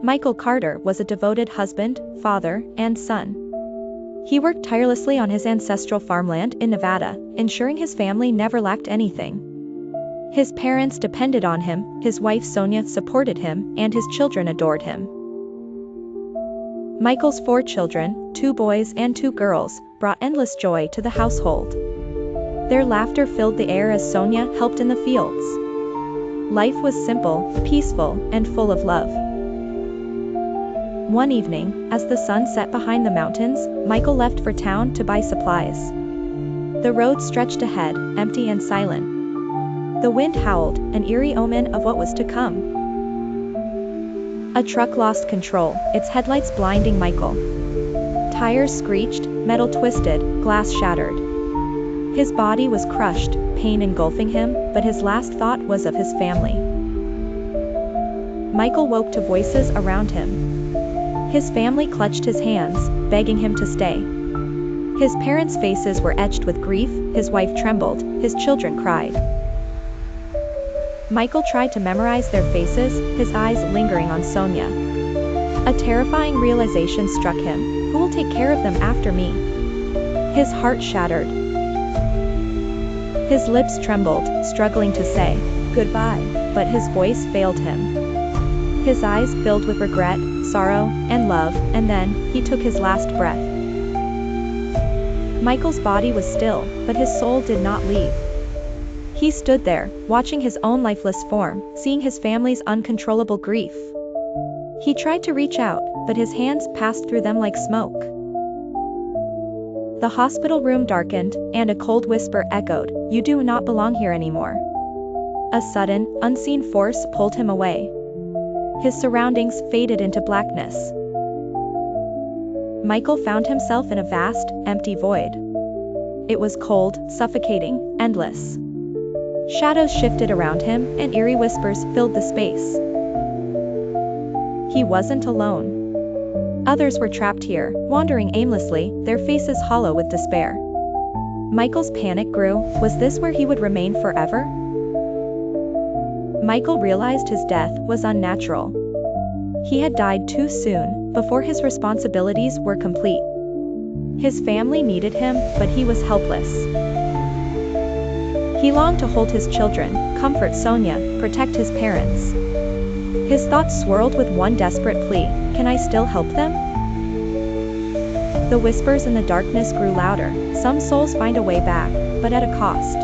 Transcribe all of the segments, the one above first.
Michael Carter was a devoted husband, father, and son. He worked tirelessly on his ancestral farmland in Nevada, ensuring his family never lacked anything. His parents depended on him, his wife Sonia supported him, and his children adored him. Michael's 4 children, 2 boys and 2 girls, brought endless joy to the household. Their laughter filled the air as Sonia helped in the fields. Life was simple, peaceful, and full of love. One evening, as the sun set behind the mountains, Michael left for town to buy supplies. The road stretched ahead, empty and silent. The wind howled, an eerie omen of what was to come. A truck lost control, its headlights blinding Michael. Tires screeched, metal twisted, glass shattered. His body was crushed, pain engulfing him, but his last thought was of his family. Michael woke to voices around him. His family clutched his hands, begging him to stay. His parents' faces were etched with grief, his wife trembled, his children cried. Michael tried to memorize their faces, his eyes lingering on Sonia. A terrifying realization struck him: who will take care of them after me? His heart shattered. His lips trembled, struggling to say goodbye, but his voice failed him. His eyes filled with regret, sorrow, and love, and then, he took his last breath. Michael's body was still, but his soul did not leave. He stood there, watching his own lifeless form, seeing his family's uncontrollable grief. He tried to reach out, but his hands passed through them like smoke. The hospital room darkened, and a cold whisper echoed, "You do not belong here anymore." A sudden, unseen force pulled him away. His surroundings faded into blackness. Michael found himself in a vast, empty void. It was cold, suffocating, endless. Shadows shifted around him, and eerie whispers filled the space. He wasn't alone. Others were trapped here, wandering aimlessly, their faces hollow with despair. Michael's panic grew. Was this where he would remain forever? Michael realized his death was unnatural. He had died too soon, before his responsibilities were complete. His family needed him, but he was helpless. He longed to hold his children, comfort Sonia, protect his parents. His thoughts swirled with one desperate plea: can I still help them? The whispers in the darkness grew louder. Some souls find a way back, but at a cost.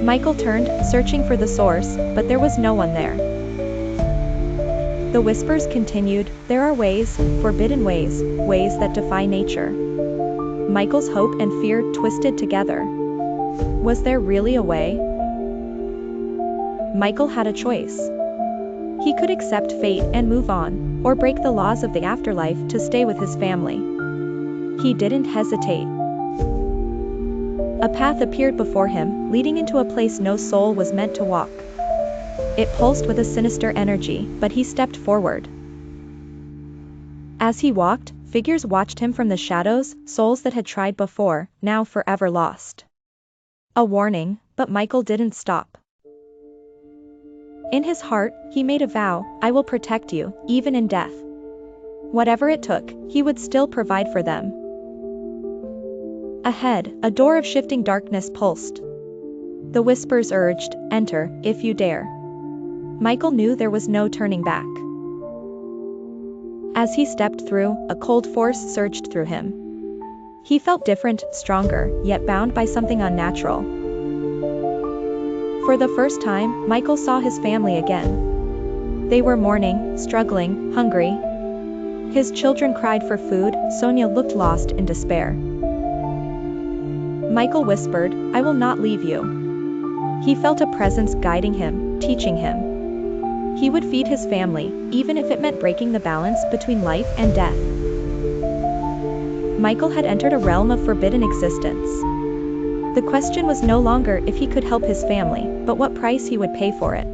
Michael turned, searching for the source, but there was no one there. The whispers continued: there are ways, forbidden ways, ways that defy nature. Michael's hope and fear twisted together. Was there really a way? Michael had a choice. He could accept fate and move on, or break the laws of the afterlife to stay with his family. He didn't hesitate. A path appeared before him, leading into a place no soul was meant to walk. It pulsed with a sinister energy, but he stepped forward. As he walked, figures watched him from the shadows, souls that had tried before, now forever lost. A warning, but Michael didn't stop. In his heart, he made a vow: I will protect you, even in death. Whatever it took, he would still provide for them. Ahead, a door of shifting darkness pulsed. The whispers urged, enter, if you dare. Michael knew there was no turning back. As he stepped through, a cold force surged through him. He felt different, stronger, yet bound by something unnatural. For the first time, Michael saw his family again. They were mourning, struggling, hungry. His children cried for food, Sonia looked lost in despair. Michael whispered, I will not leave you. He felt a presence guiding him, teaching him. He would feed his family, even if it meant breaking the balance between life and death. Michael had entered a realm of forbidden existence. The question was no longer if he could help his family, but what price he would pay for it.